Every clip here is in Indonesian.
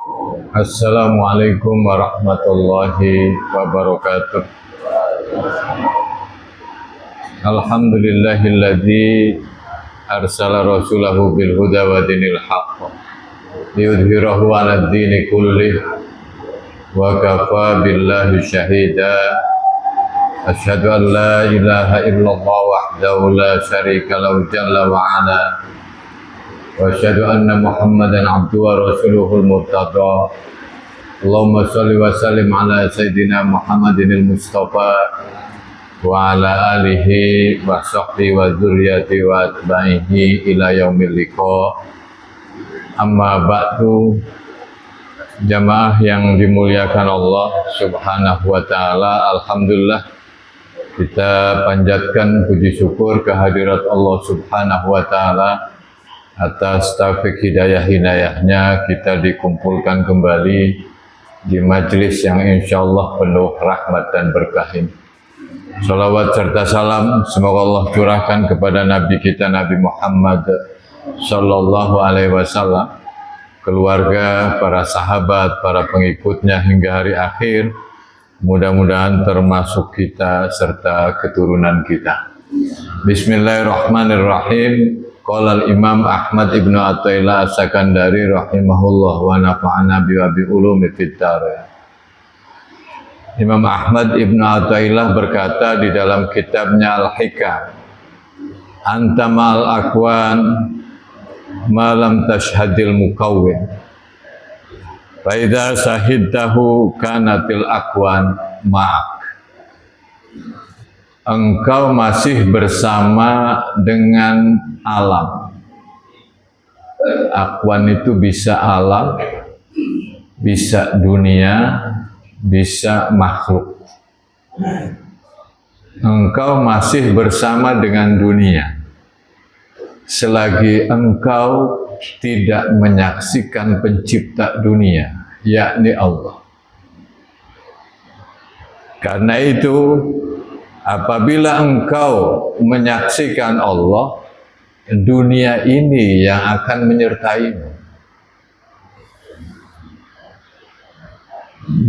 Assalamualaikum warahmatullahi wabarakatuh. Alhamdulillahilladzi arsala rasulahu bil huda wa dinil haqq liyudhhirahu 'alad dini kullih wa kafa billahi syahida. Asyhadu an la ilaha illallah wahdahu la syarika lahu jalla wa 'ala wa asyhadu anna Muhammadan abduhu wa rasuluhul murtada. Allahumma shalli wa sallim ala sayyidina Muhammadinil Mustafa wa ala alihi wa sahbihi wa dzurriyyati wa atba'ihi ila yaumil liqa. Amma ba'du, jamaah yang dimuliakan Allah Subhanahu wa taala, alhamdulillah kita panjatkan puji syukur kehadirat Allah Subhanahu wa taala atas taufik hidayah-hidayahnya kita dikumpulkan kembali di majlis yang insyaallah penuh rahmat dan berkah ini. Salawat serta salam semoga Allah curahkan kepada Nabi kita Nabi Muhammad sallallahu alaihi wasallam, keluarga, para sahabat, para pengikutnya hingga hari akhir. Mudah-mudahan termasuk kita serta keturunan kita. Bismillahirrahmanirrahim. Qala al-Imam Ahmad ibnu Athaillah as-Sakandari rahimahullah wa nafa'ana bi ulumi fid dharain. Imam Ahmad ibnu Athaillah berkata di dalam kitabnya Al-Hikam, anta ma'al akwan ma lam tashhadil mukawwin fa idza sahidtahu kanatil akwan ma'ak. Engkau masih bersama dengan alam. Akwan itu bisa alam, bisa dunia, bisa makhluk. Engkau masih bersama dengan dunia selagi engkau tidak menyaksikan pencipta dunia, yakni Allah. Karena itu, apabila engkau menyaksikan Allah, dunia ini yang akan menyertaimu.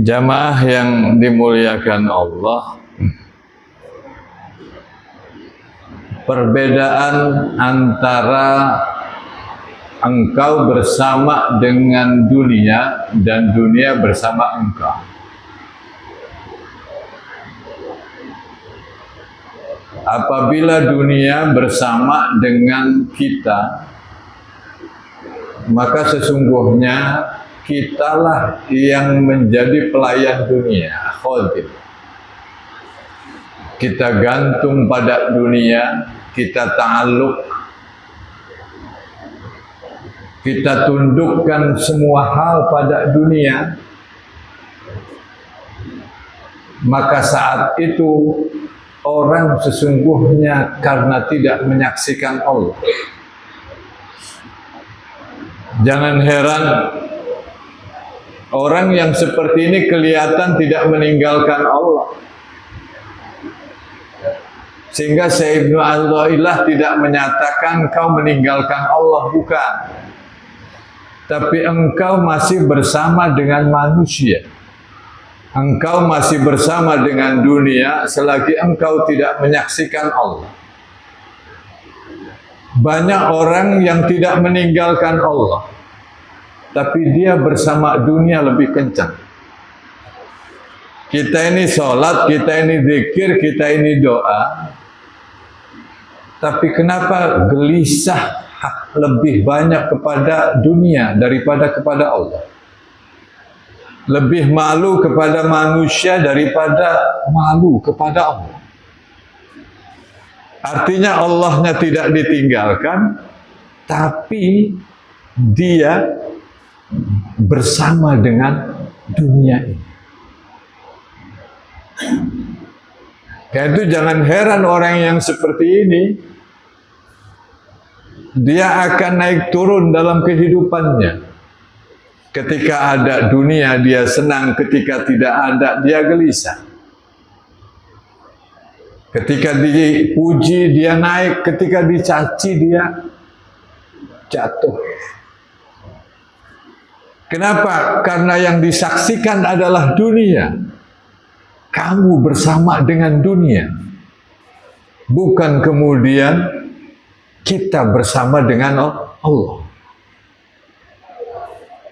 Jamaah yang dimuliakan Allah, perbedaan antara engkau bersama dengan dunia dan dunia bersama engkau. Apabila dunia bersama dengan kita, maka sesungguhnya kitalah yang menjadi pelayan dunia, khadim. Kita gantung pada dunia, kita ta'alluq, kita tundukkan semua hal pada dunia, maka saat itu orang sesungguhnya karena tidak menyaksikan Allah. Jangan heran orang yang seperti ini kelihatan tidak meninggalkan Allah. Sehingga Syekh Ibnu Athaillah tidak menyatakan kau meninggalkan Allah, bukan. Tapi engkau masih bersama dengan manusia. Engkau masih bersama dengan dunia selagi engkau tidak menyaksikan Allah. Banyak orang yang tidak meninggalkan Allah, tapi dia bersama dunia lebih kencang. Kita ini sholat, kita ini zikir, kita ini doa, tapi kenapa gelisah lebih banyak kepada dunia daripada kepada Allah? Lebih malu kepada manusia daripada malu kepada Allah. Artinya Allahnya tidak ditinggalkan, tapi dia bersama dengan dunia ini. Karena itu jangan heran orang yang seperti ini, dia akan naik turun dalam kehidupannya. Ketika ada dunia dia senang, ketika tidak ada dia gelisah. Ketika dipuji dia naik, ketika dicaci dia jatuh. Kenapa? Karena yang disaksikan adalah dunia. Kamu bersama dengan dunia. Bukan kemudian kita bersama dengan Allah.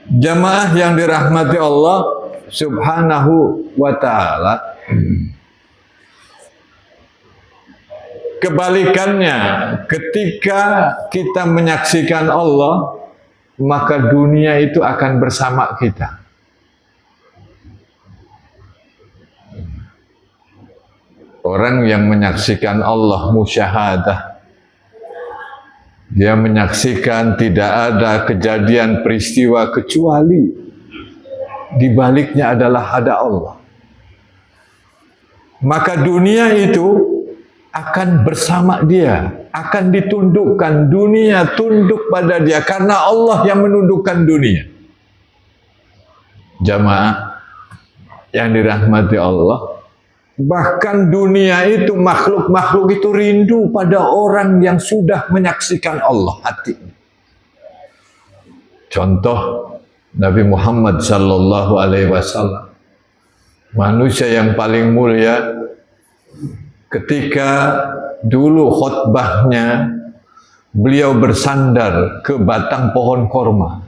Jamaah yang dirahmati Allah Subhanahu wa ta'ala, kebalikannya, ketika kita menyaksikan Allah, maka dunia itu akan bersama kita. Orang yang menyaksikan Allah musyahadah, dia menyaksikan tidak ada kejadian peristiwa kecuali di baliknya adalah ada Allah. Maka dunia itu akan bersama dia, akan ditundukkan, dunia tunduk pada dia karena Allah yang menundukkan dunia. Jamaah yang dirahmati Allah, bahkan dunia itu, makhluk-makhluk itu rindu pada orang yang sudah menyaksikan Allah hatinya. Contoh Nabi Muhammad sallallahu alaihi wasallam, manusia yang paling mulia, ketika dulu khutbahnya beliau bersandar ke batang pohon korma.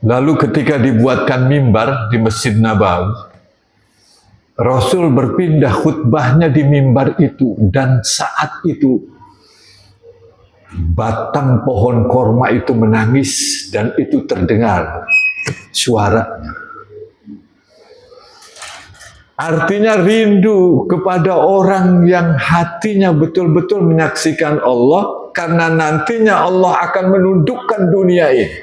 Lalu ketika dibuatkan mimbar di Masjid Nabawi, Rasul berpindah khutbahnya di mimbar itu, dan saat itu batang pohon korma itu menangis dan itu terdengar suaranya. Artinya rindu kepada orang yang hatinya betul-betul menyaksikan Allah, karena nantinya Allah akan menundukkan dunia ini.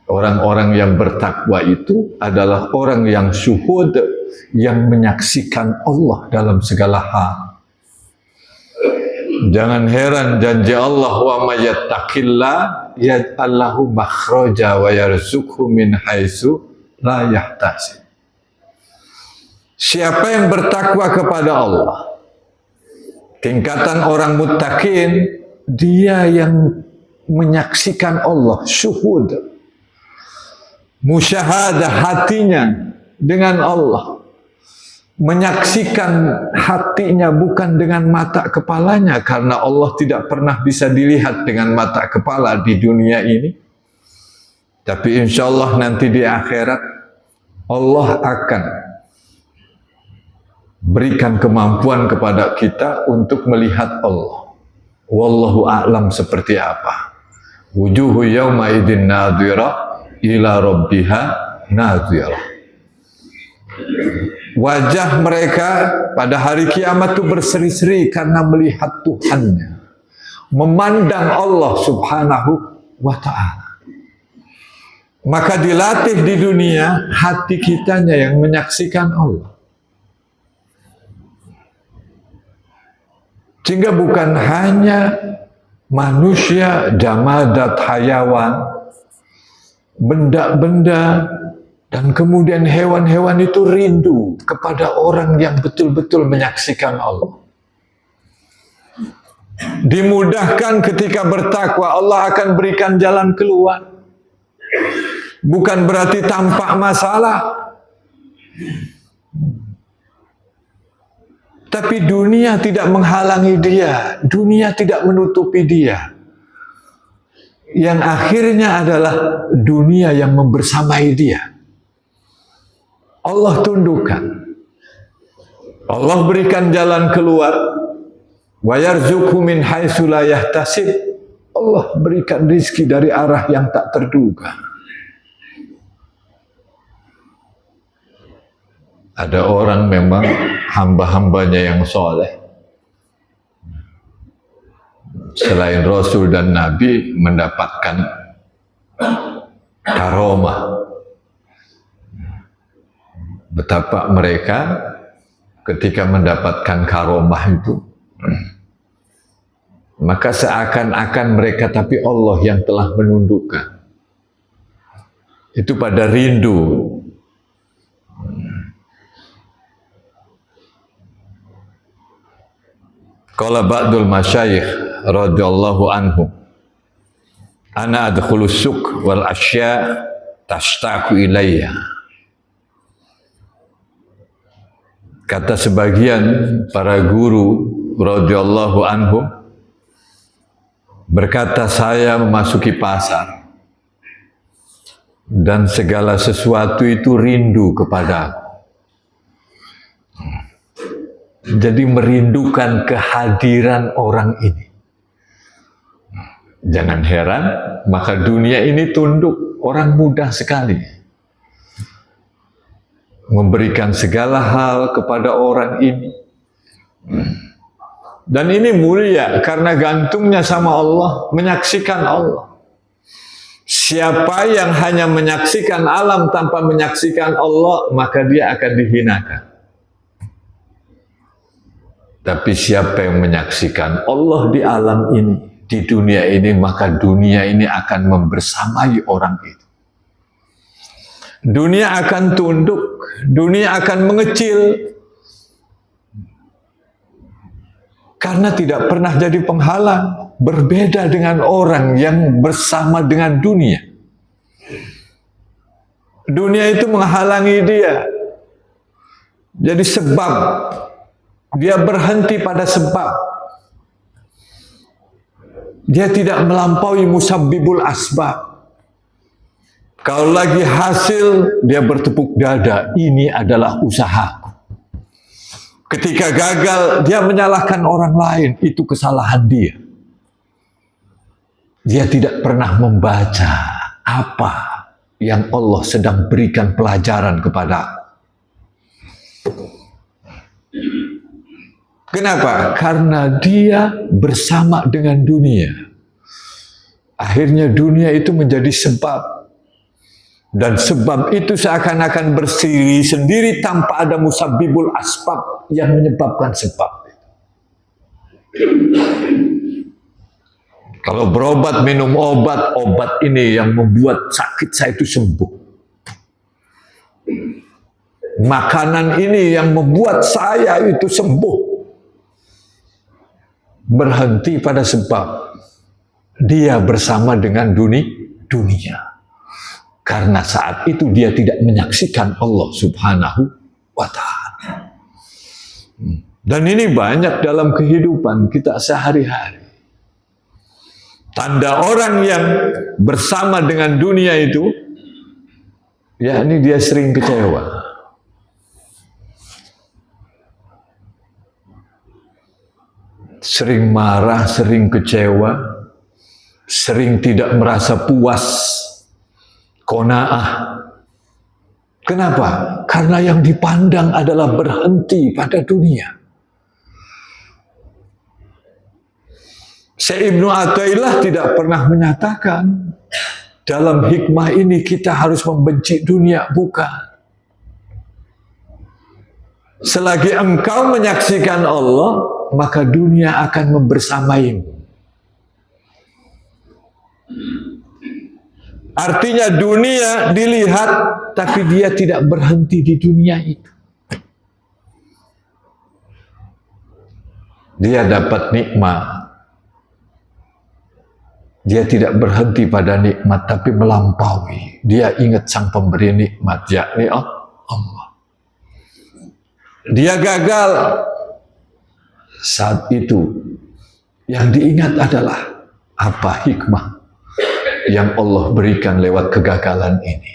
Orang-orang yang bertakwa itu adalah orang yang syuhud, yang menyaksikan Allah dalam segala hal. Jangan heran janji Allah, wa may yattaqillah yaj'al lahu makhraja wa yarzuqhu min haitsu la yahtasib. Siapa yang bertakwa kepada Allah, tingkatan orang muttaqin, dia yang menyaksikan Allah, syuhud, musyahadah hatinya dengan Allah, menyaksikan hatinya bukan dengan mata kepalanya, karena Allah tidak pernah bisa dilihat dengan mata kepala di dunia ini. Tapi insya Allah nanti di akhirat Allah akan berikan kemampuan kepada kita untuk melihat Allah. Wallahu a'lam seperti apa. Wujuhu yawma idin nadhirah ila rabbiha nadhirah. Wajah mereka pada hari kiamat itu berseri-seri karena melihat Tuhannya, memandang Allah Subhanahu wa ta'ala. Maka dilatih di dunia hati kitanya yang menyaksikan Allah. Sehingga bukan hanya manusia, jamadat, hayawan, benda-benda, dan kemudian hewan-hewan itu rindu kepada orang yang betul-betul menyaksikan Allah. Dimudahkan ketika bertakwa, Allah akan berikan jalan keluar. Bukan berarti tampak masalah, tapi dunia tidak menghalangi dia, dunia tidak menutupi dia. Yang akhirnya adalah dunia yang membersamai dia. Allah tundukkan, Allah berikan jalan keluar. Wa yarzuqhu min haitsu la yahtasib. Allah berikan rizki dari arah yang tak terduga. Ada orang memang hamba-hambanya yang soleh, selain Rasul dan Nabi, mendapatkan karomah. Betapa mereka ketika mendapatkan karomah itu, maka seakan-akan mereka, tapi Allah yang telah menundukkan. Itu pada rindu. Qala ba'dul masyayikh radhiyallahu anhu, ana adkhulu suq wal asya tashtaqu ilayya. Kata sebagian para guru radhiyallahu anhum, berkata, saya memasuki pasar dan segala sesuatu itu rindu kepadaku. Jadi merindukan kehadiran orang ini. Jangan heran, maka dunia ini tunduk, orang mudah sekali memberikan segala hal kepada orang ini. Dan ini mulia karena gantungnya sama Allah, menyaksikan Allah. Siapa yang hanya menyaksikan alam tanpa menyaksikan Allah, maka dia akan dihinakan. Tapi siapa yang menyaksikan Allah di alam ini, di dunia ini, maka dunia ini akan membersamai orang itu. Dunia akan tunduk, dunia akan mengecil, karena tidak pernah jadi penghalang. Berbeda dengan orang yang bersama dengan dunia. Dunia itu menghalangi dia. Jadi sebab, dia berhenti pada sebab. Dia tidak melampaui musabbibul asbab. Kalau lagi hasil, dia bertepuk dada, ini adalah usahaku. Ketika gagal, dia menyalahkan orang lain, itu kesalahan dia. Dia tidak pernah membaca apa yang Allah sedang berikan pelajaran kepada. Kenapa? Karena dia bersama dengan dunia. Akhirnya dunia itu menjadi sebab. Dan sebab itu seakan-akan berdiri sendiri tanpa ada musabbibul asbab yang menyebabkan sebab. Kalau berobat, minum obat, obat ini yang membuat sakit saya itu sembuh. Makanan ini yang membuat saya itu sembuh. Berhenti pada sebab. Dia bersama dengan dunia. Karena saat itu dia tidak menyaksikan Allah Subhanahu wa Ta'ala. Dan ini banyak dalam kehidupan kita sehari-hari. Tanda orang yang bersama dengan dunia itu, ya ini dia sering kecewa. Sering marah, sering kecewa, sering tidak merasa puas. Qanaah. Kenapa? Karena yang dipandang adalah berhenti pada dunia. Syekh Ibnu Athaillah tidak pernah menyatakan dalam hikmah ini kita harus membenci dunia, bukan. Selagi engkau menyaksikan Allah, maka dunia akan membersamaimu. Artinya dunia dilihat, tapi dia tidak berhenti di dunia itu. Dia dapat nikmat. Dia tidak berhenti pada nikmat, tapi melampaui. Dia ingat sang pemberi nikmat, yakni Allah. Dia gagal. Saat itu, yang diingat adalah apa hikmah yang Allah berikan lewat kegagalan ini.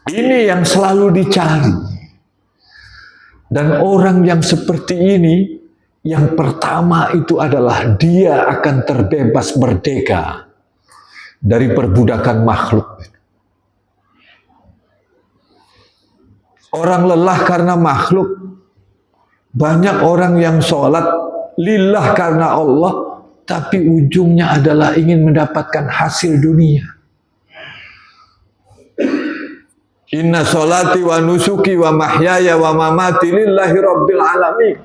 Ini yang selalu dicari. Dan orang yang seperti ini, yang pertama itu adalah dia akan terbebas merdeka dari perbudakan makhluk. Orang lelah karena makhluk. Banyak orang yang sholat lillah karena Allah, tapi ujungnya adalah ingin mendapatkan hasil dunia. Inna sholati wa nusuki wa mahyaya wa mamati lillahi rabbil alamin.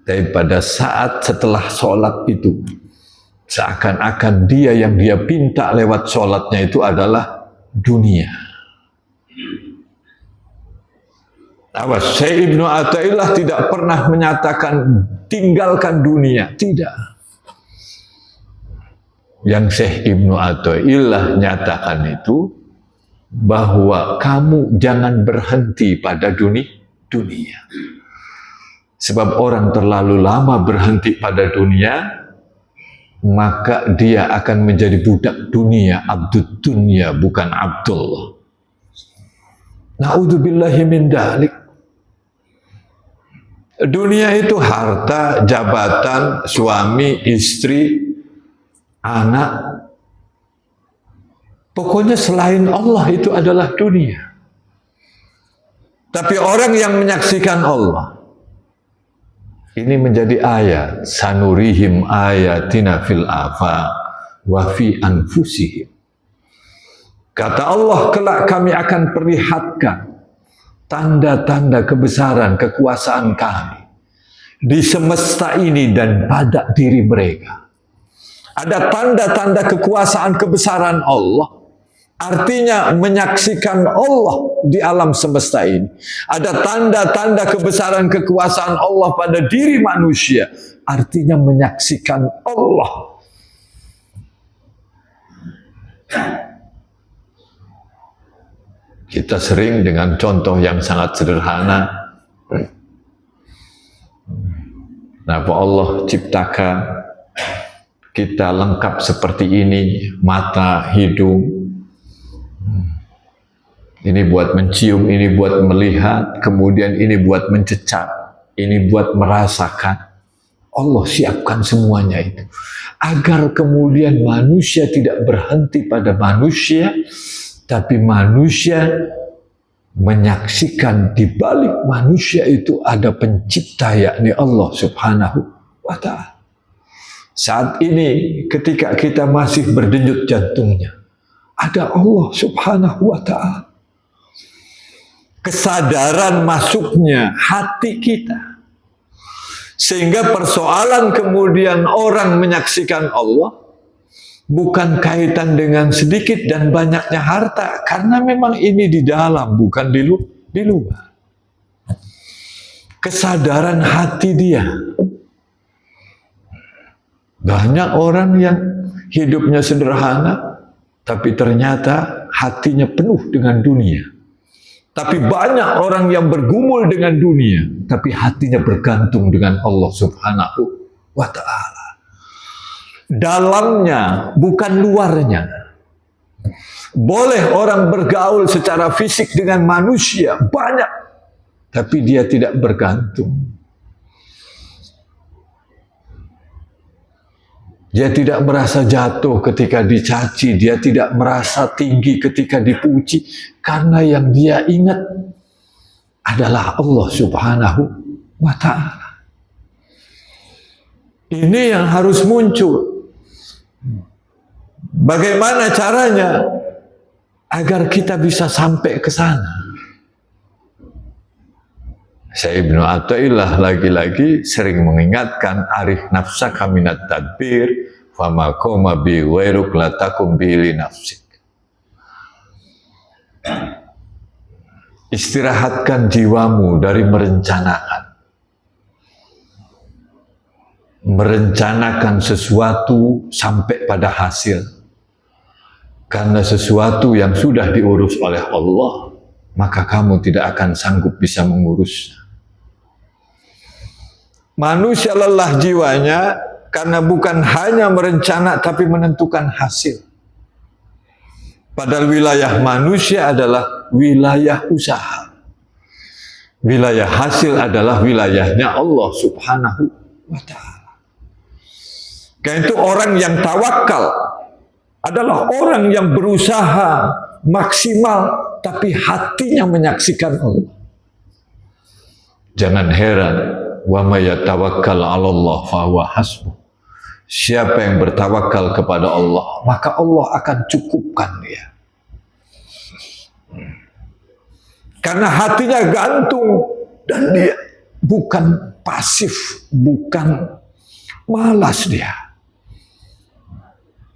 Tapi pada saat setelah sholat itu, seakan-akan dia yang dia pinta lewat sholatnya itu adalah dunia. Awas, Syekh Ibnu Athaillah tidak pernah menyatakan tinggalkan dunia, tidak. yang Syekh Ibnu Athaillah nyatakan itu, bahwa kamu jangan berhenti pada dunia. Sebab orang terlalu lama berhenti pada dunia, maka dia akan menjadi budak dunia, abdud dunia, bukan Abdullah. Na'udzubillahi min dzalik. Dunia itu harta, jabatan, suami, istri, anak. Pokoknya selain Allah itu adalah dunia. Tapi orang yang menyaksikan Allah, ini menjadi ayat. Sanurihim ayatina fil afaq wa fi anfusihim. Kata Allah, kelak kami akan perlihatkan tanda-tanda kebesaran kekuasaan kami di semesta ini dan pada diri mereka. Ada tanda-tanda kekuasaan kebesaran Allah. Artinya menyaksikan Allah di alam semesta ini. Ada tanda-tanda kebesaran kekuasaan Allah pada diri manusia. Artinya menyaksikan Allah. Kita sering dengan contoh yang sangat sederhana. Kenapa Allah ciptakan kita lengkap seperti ini, mata, hidung. Ini buat mencium, ini buat melihat, kemudian ini buat mencecap, ini buat merasakan. Allah siapkan semuanya itu. Agar kemudian manusia tidak berhenti pada manusia, tapi manusia menyaksikan di balik manusia itu ada pencipta, yakni Allah Subhanahu wa Ta'ala. Saat ini ketika kita masih berdenyut jantungnya, ada Allah Subhanahu wa Ta'ala. Kesadaran masuknya hati kita. Sehingga persoalan kemudian orang menyaksikan Allah bukan kaitan dengan sedikit dan banyaknya harta, karena memang ini di dalam, bukan di luar. Kesadaran hati dia. Banyak orang yang hidupnya sederhana, tapi ternyata hatinya penuh dengan dunia. Tapi banyak orang yang bergumul dengan dunia, tapi hatinya bergantung dengan Allah Subhanahu wa Ta'ala. Dalamnya, bukan luarnya. Boleh orang bergaul secara fisik dengan manusia, banyak. Tapi dia tidak bergantung. Dia tidak merasa jatuh ketika dicaci, dia tidak merasa tinggi ketika dipuji, karena yang dia ingat adalah Allah Subhanahu wa Ta'ala. Ini yang harus muncul. Bagaimana caranya agar kita bisa sampai ke sana? Syekh Ibnu Athaillah lagi-lagi sering mengingatkan, arif nafsaka minat tadbir fama qoma bi ghairuk la takum bi li nafsik. Istirahatkan jiwamu dari merencanakan. Merencanakan sesuatu sampai pada hasil. Karena sesuatu yang sudah diurus oleh Allah, maka kamu tidak akan sanggup bisa mengurusnya. Manusia lelah jiwanya karena bukan hanya merencana tapi menentukan hasil. Padahal wilayah manusia adalah wilayah usaha. Wilayah hasil adalah wilayahnya Allah Subhanahu wa Ta'ala. Karena itu orang yang tawakal adalah orang yang berusaha maksimal tapi hatinya menyaksikan Allah. Jangan heran, wa may yatawakkal 'ala Allah fa huwa hasbuh. Siapa yang bertawakal kepada Allah, maka Allah akan cukupkan dia. Karena hatinya gantung dan dia bukan pasif, bukan malas dia.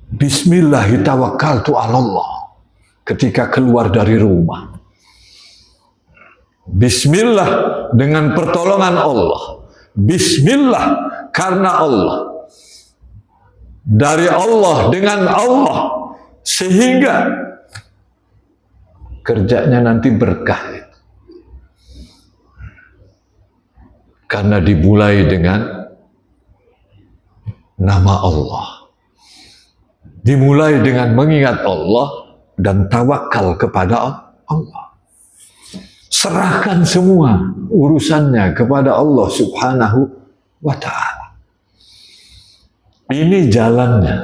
Bismillahi tawakkaltu 'ala Allah. Ketika keluar dari rumah, bismillah dengan pertolongan Allah. Bismillah karena Allah. dari Allah dengan Allah, sehingga kerjanya nanti berkah. Karena dimulai dengan nama Allah, dimulai dengan mengingat Allah dan tawakal kepada Allah. Serahkan semua urusannya kepada Allah Subhanahu wa ta'ala. Ini jalannya.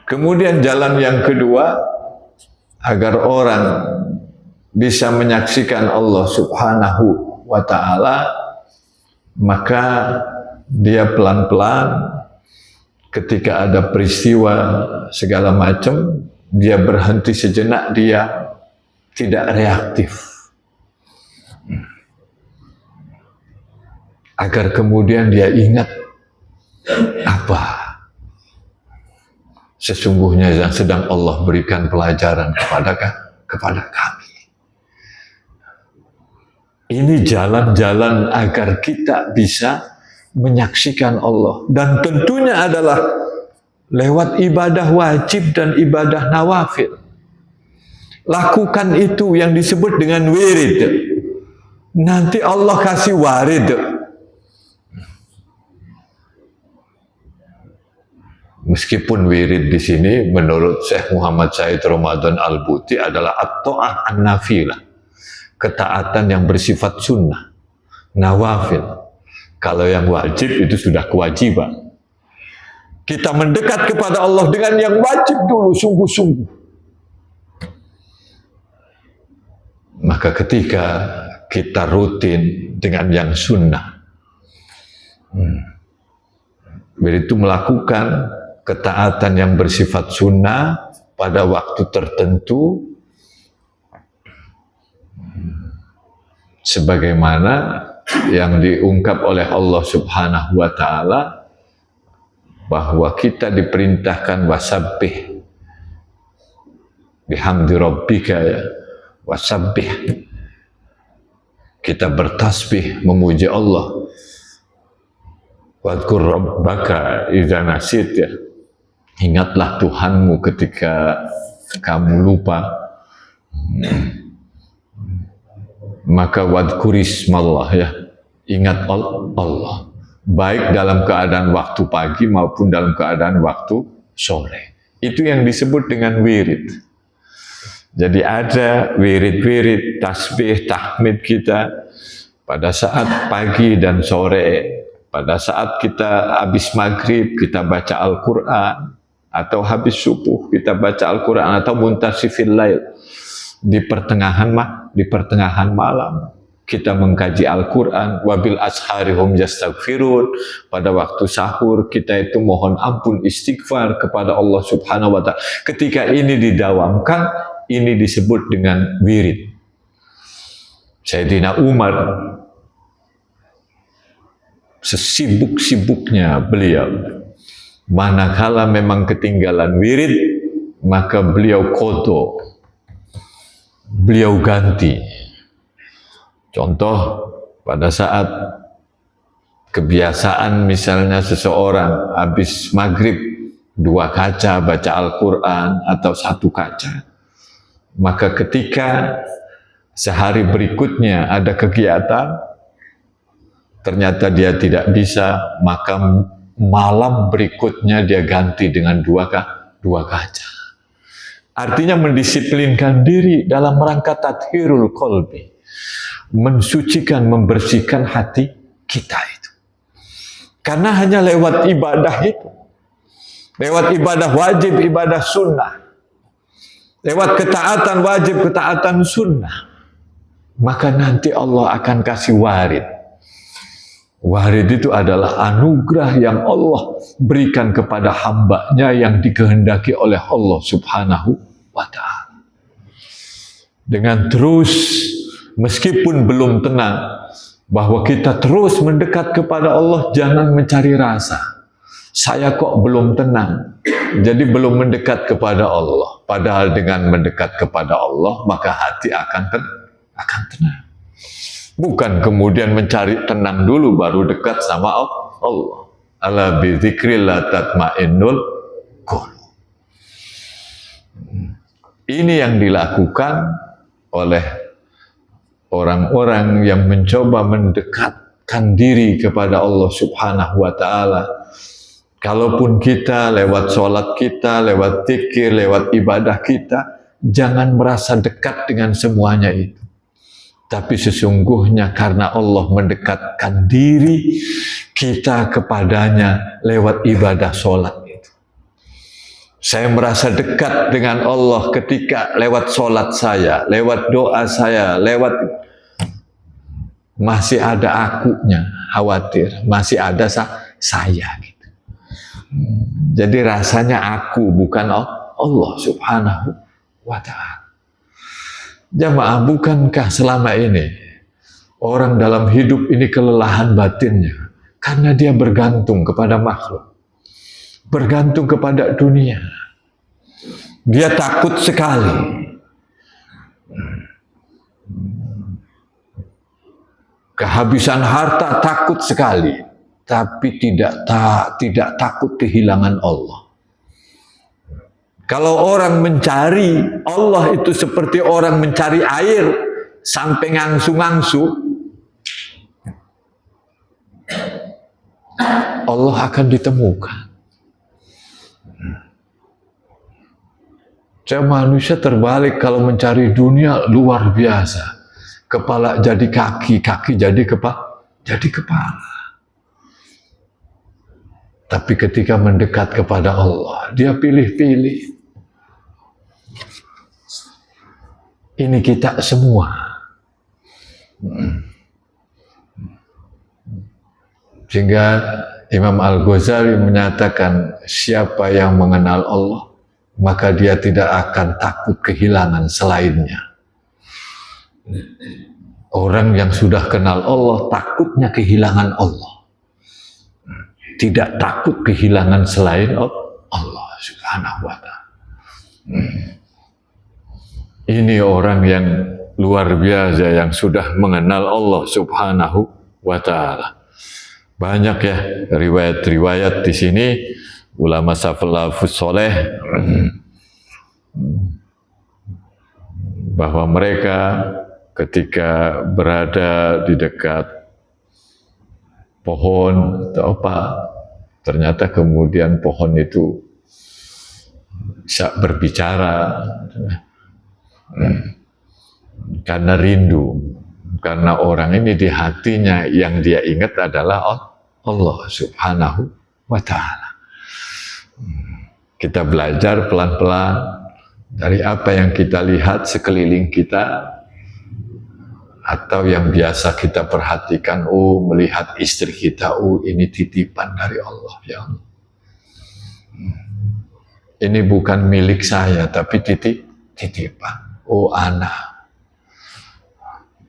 Kemudian jalan yang kedua, agar orang bisa menyaksikan Allah Subhanahu wa ta'ala, maka dia pelan-pelan ketika ada peristiwa segala macam, dia berhenti sejenak, dia tidak reaktif. Agar kemudian dia ingat apa sesungguhnya yang sedang Allah berikan pelajaran kepada kami. Ini jalan-jalan agar kita bisa menyaksikan Allah. Dan tentunya adalah lewat ibadah wajib dan ibadah nawafil. Lakukan itu yang disebut dengan wirid. Nanti Allah kasih warid. Meskipun wirid di sini menurut Syekh Muhammad Said Ramadan Al-Buti adalah at-ta'ah an-nafilah. Ketaatan yang bersifat sunnah, nawafil. Kalau yang wajib itu sudah kewajiban. Kita mendekat kepada Allah dengan yang wajib dulu, sungguh-sungguh. Maka ketika kita rutin dengan yang sunnah, yaitu melakukan ketaatan yang bersifat sunnah pada waktu tertentu, sebagaimana yang diungkap oleh Allah Subhanahu wa ta'ala, bahwa kita diperintahkan wasabbih bihamdi rabbika, wasabbih, kita bertasbih memuji Allah, wadkur rabbaka idza nasit, ingatlah Tuhanmu ketika kamu lupa. Maka wadkurismallah, ingat Allah, baik dalam keadaan waktu pagi maupun dalam keadaan waktu sore. Itu yang disebut dengan wirid. Jadi ada wirid-wirid tasbih tahmid kita pada saat pagi dan sore. Pada saat kita habis maghrib kita baca Al-Quran, atau habis subuh kita baca Al-Quran, atau muntasifil lail, di pertengahan malam kita mengkaji Al-Quran. Wabil asharihum yastaghfirun, pada waktu sahur kita itu mohon ampun, istighfar kepada Allah Subhanahu wa ta'ala. Ketika ini didawamkan, ini disebut dengan wirid. Sayyidina Umar, sesibuk-sibuknya beliau, manakala memang ketinggalan wirid, maka beliau qadha, beliau ganti. Contoh, pada saat kebiasaan misalnya seseorang habis maghrib 2 kaca baca Al-Quran atau 1 kaca, maka ketika sehari berikutnya ada kegiatan, ternyata dia tidak bisa, maka malam berikutnya dia ganti dengan 2 kaca. Artinya mendisiplinkan diri dalam rangka tathhirul qalbi, mensucikan, membersihkan hati kita itu. Karena hanya lewat ibadah itu, lewat ibadah wajib, ibadah sunnah, lewat ketaatan wajib, ketaatan sunnah, maka nanti Allah akan kasih warid. Warid itu adalah anugerah yang Allah berikan kepada hambanya yang dikehendaki oleh Allah Subhanahu wa ta'ala. Dengan terus, meskipun belum tenang, bahwa kita terus mendekat kepada Allah, jangan mencari rasa. Saya kok belum tenang, jadi belum mendekat kepada Allah. Padahal dengan mendekat kepada Allah, maka hati akan tenang. Bukan kemudian mencari tenang dulu baru dekat sama Allah. Ala bi dzikrillah tatmainnul qulub. Ini yang dilakukan oleh orang-orang yang mencoba mendekatkan diri kepada Allah Subhanahu wa Ta'ala. Kalaupun kita lewat sholat kita, lewat zikir, lewat ibadah kita, jangan merasa dekat dengan semuanya itu. Tapi sesungguhnya karena Allah mendekatkan diri kita kepadanya lewat ibadah sholat itu. Saya merasa dekat dengan Allah ketika lewat sholat saya, lewat doa saya, lewat masih ada akunya, khawatir, masih ada saya gitu. Jadi rasanya aku bukan Allah Subhanahu wa Ta'ala. Jamaah, bukankah selama ini orang dalam hidup ini kelelahan batinnya karena dia bergantung kepada makhluk, bergantung kepada dunia. Dia takut sekali. Kehabisan harta takut sekali, tapi tidak takut kehilangan Allah. Kalau orang mencari Allah itu seperti orang mencari air sampai ngangsu-ngangsu, Allah akan ditemukan. Manusia terbalik kalau mencari dunia luar biasa. Kepala jadi kaki, kaki jadi kepala. Tapi ketika mendekat kepada Allah, dia pilih-pilih. Ini kita semua. Sehingga Imam Al-Ghazali menyatakan, siapa yang mengenal Allah, maka dia tidak akan takut kehilangan selainnya. Orang yang sudah kenal Allah, takutnya kehilangan Allah. Tidak takut kehilangan selain Allah Subhanahu wa Ta'ala. Ini orang yang luar biasa yang sudah mengenal Allah Subhanahu wa Ta'ala. Banyak ya riwayat-riwayat di sini ulama salafus soleh bahwa mereka ketika berada di dekat pohon atau apa, ternyata kemudian pohon itu berbicara karena rindu, karena orang ini di hatinya yang dia ingat adalah Allah Subhanahu wa Ta'ala. Kita belajar pelan-pelan dari apa yang kita lihat sekeliling kita, atau yang biasa kita perhatikan, melihat istri kita, ini titipan dari Allah, ya Allah. Ini bukan milik saya, tapi titipan. Anak.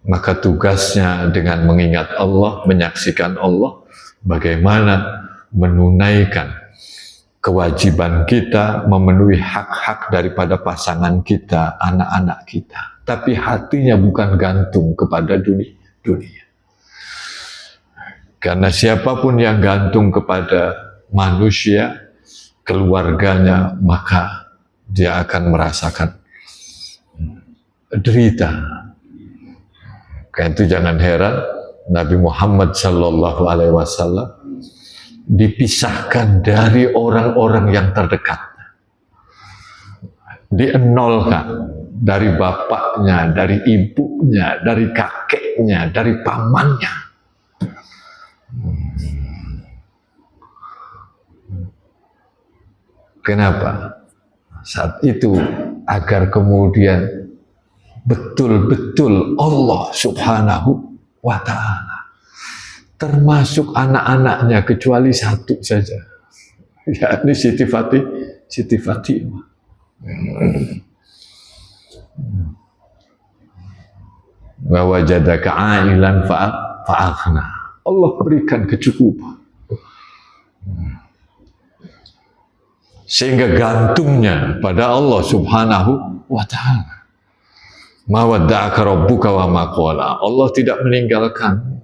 Maka tugasnya dengan mengingat Allah, menyaksikan Allah, bagaimana menunaikan kewajiban kita, memenuhi hak-hak daripada pasangan kita, anak-anak kita. Tapi hatinya bukan gantung kepada dunia. Karena siapapun yang gantung kepada manusia, keluarganya, maka dia akan merasakan derita. Karena itu jangan heran Nabi Muhammad Sallallahu Alaihi Wasallam dipisahkan dari orang-orang yang terdekat, dienolkan dari bapaknya, dari ibunya, dari kakeknya, dari pamannya. Kenapa? Saat itu agar kemudian betul-betul Allah Subhanahu wa Ta'ala, termasuk anak-anaknya kecuali satu saja, yakni Siti Fatimah. Wa wajadaka 'ailan fa'aghna. Allah berikan kecukupan. Sehingga gantungnya pada Allah Subhanahu wa Ta'ala. Ma wadda'aka rabbuka wa ma qala. Allah tidak meninggalkan.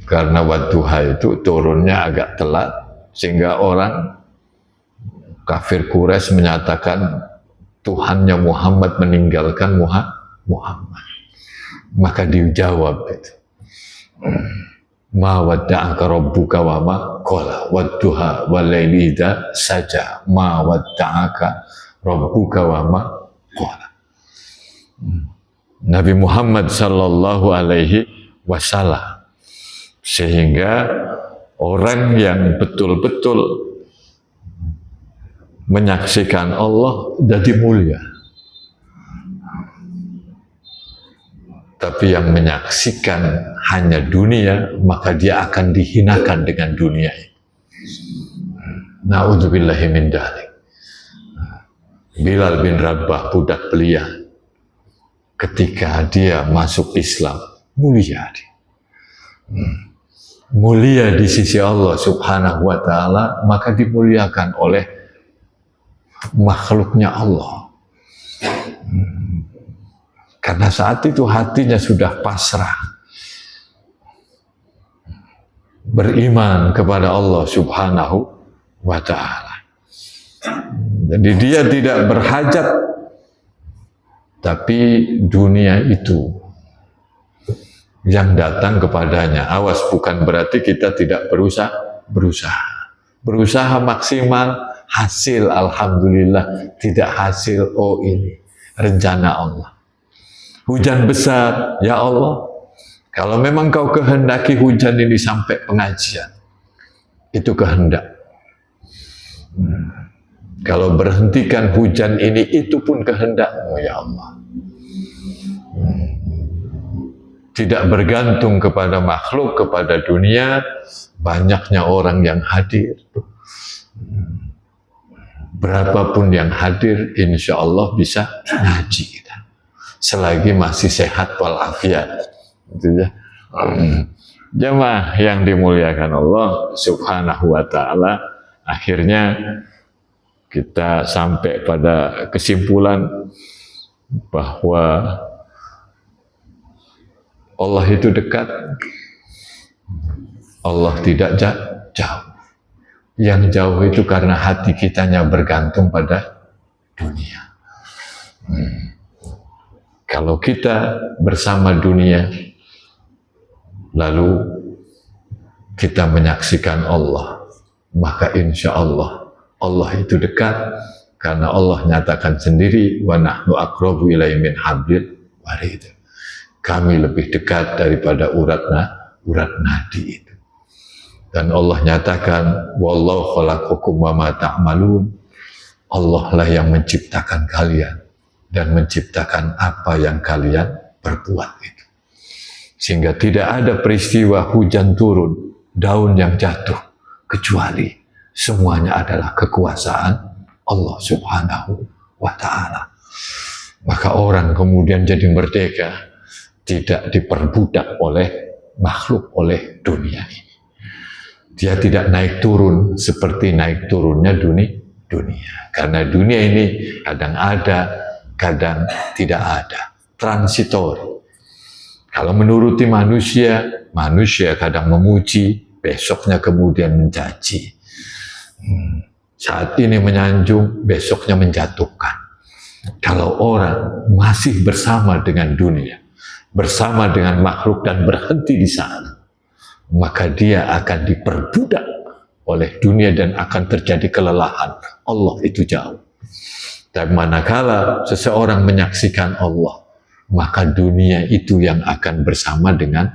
Karena wadduha itu turunnya agak telat, sehingga orang kafir Quraisy menyatakan Tuhannya Muhammad meninggalkan Muhammad. Maka dijawab itu, ma wadda'aka rabbuka wa ma qala wadduha wal laili idza saja ma wadda'aka rabbuka wa ma qala. Nabi Muhammad sallallahu alaihi wasallam, sehingga orang yang betul-betul menyaksikan Allah jadi mulia. Tapi yang menyaksikan hanya dunia, maka dia akan dihinakan dengan dunia ini. Na'udzubillahi min dzalik. Bilal bin Rabah, budak belia, ketika dia masuk Islam, mulia dia. Mulia di sisi Allah subhanahu wa ta'ala, maka dimuliakan oleh makhluknya Allah. Karena saat itu hatinya sudah pasrah, beriman kepada Allah subhanahu wa ta'ala. Jadi dia tidak berhajat, tapi dunia itu yang datang kepadanya. Awas, bukan berarti kita tidak berusaha maksimal, hasil alhamdulillah, tidak hasil, oh ini rencana Allah. Hujan besar, ya Allah, kalau memang kau kehendaki hujan ini sampai pengajian, itu kehendak. Kalau berhentikan hujan ini, itu pun kehendak-Mu, ya Allah. Tidak bergantung kepada makhluk, kepada dunia, banyaknya orang yang hadir. Berapapun yang hadir, insya Allah bisa ngaji kita. Selagi masih sehat walafiat. Gitu ya. Jemaah yang dimuliakan Allah subhanahu wa ta'ala, akhirnya kita sampai pada kesimpulan bahwa Allah itu dekat, Allah tidak jauh. Yang jauh itu karena hati kitanya bergantung pada dunia. Kalau kita bersama dunia, lalu kita menyaksikan Allah, maka insya Allah, Allah itu dekat, karena Allah nyatakan sendiri, wa nahnu aqrabu ilaihi min hablil warid. Kami lebih dekat daripada urat nadi itu. Dan Allah nyatakan, wallahu khalaqakum wa ma ta'malun. Allah lah yang menciptakan kalian dan menciptakan apa yang kalian perbuat itu. Sehingga tidak ada peristiwa hujan turun, daun yang jatuh, kecuali semuanya adalah kekuasaan Allah subhanahu wa ta'ala. Maka orang kemudian jadi merdeka, tidak diperbudak oleh makhluk, oleh dunia ini. Dia tidak naik turun seperti naik turunnya dunia. Karena dunia ini kadang ada, kadang tidak ada. Transitori. Kalau menuruti manusia, manusia kadang memuji, besoknya kemudian mencaci. Saat ini menyanjung, besoknya menjatuhkan. Kalau orang masih bersama dengan dunia, bersama dengan makhluk dan berhenti di sana, maka dia akan diperbudak oleh dunia dan akan terjadi kelelahan. Allah itu jauh. Dan manakala seseorang menyaksikan Allah, maka dunia itu yang akan bersama dengan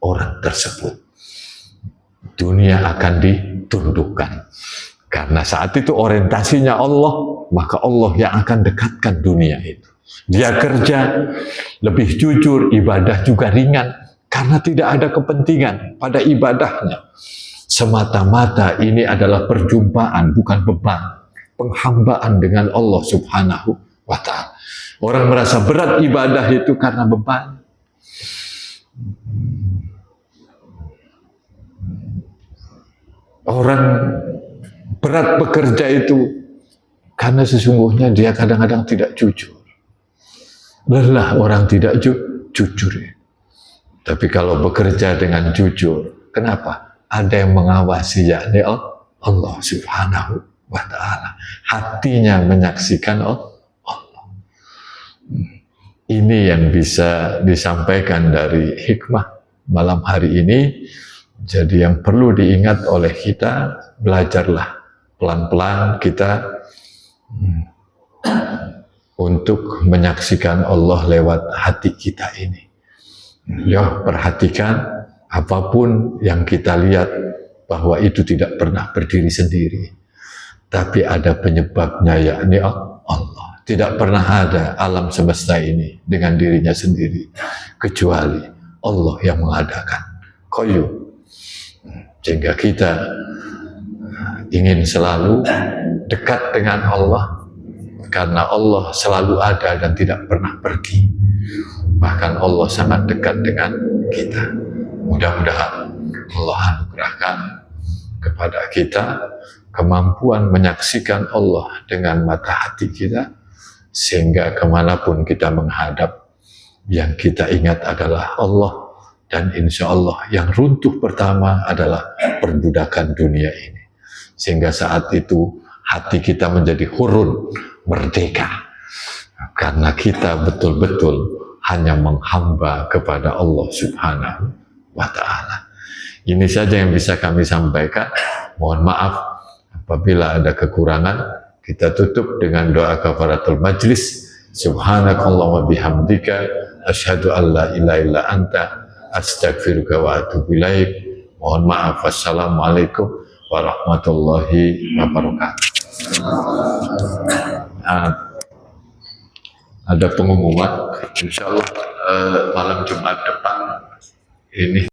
orang tersebut. Dunia akan ditundukkan. Karena saat itu orientasinya Allah, maka Allah yang akan dekatkan dunia itu. Dia kerja lebih jujur, ibadah juga ringan, karena tidak ada kepentingan pada ibadahnya. Semata-mata ini adalah perjumpaan, bukan beban. Penghambaan dengan Allah subhanahu wa ta'ala. Orang merasa berat ibadah itu karena beban. Orang berat bekerja itu karena sesungguhnya dia kadang-kadang tidak jujur. Lelah orang tidak jujur. Tapi kalau bekerja dengan jujur, kenapa? Ada yang mengawasi, yakni Allah Subhanahu wa Ta'ala. Hatinya menyaksikan Allah. Ini yang bisa disampaikan dari hikmah malam hari ini. Jadi yang perlu diingat oleh kita, belajarlah pelan-pelan kita untuk menyaksikan Allah lewat hati kita ini. Ya, perhatikan apapun yang kita lihat bahwa itu tidak pernah berdiri sendiri, tapi ada penyebabnya, yakni Allah. Tidak pernah ada alam semesta ini dengan dirinya sendiri, kecuali Allah yang mengadakan. Qayyum. Sehingga kita ingin selalu dekat dengan Allah, karena Allah selalu ada dan tidak pernah pergi. Bahkan Allah sangat dekat dengan kita. Mudah-mudahan Allah anugerahkan kepada kita kemampuan menyaksikan Allah dengan mata hati kita, sehingga kemanapun kita menghadap, yang kita ingat adalah Allah. Dan insya Allah yang runtuh pertama adalah perbudakan dunia ini. Sehingga saat itu hati kita menjadi hurun, merdeka. Karena kita betul-betul hanya menghamba kepada Allah Subhanahu wa Ta'ala. Ini saja yang bisa kami sampaikan. Mohon maaf apabila ada kekurangan. Kita tutup dengan doa kafaratul majlis. Subhanakallah wa bihamdika asyhadu an la ilaha illa anta astaghfiruka wa atubu ilaik. Mohon maaf. Wassalamualaikum warahmatullahi wabarakatuh. Ada pengumuman, insya Allah malam Jumat depan ini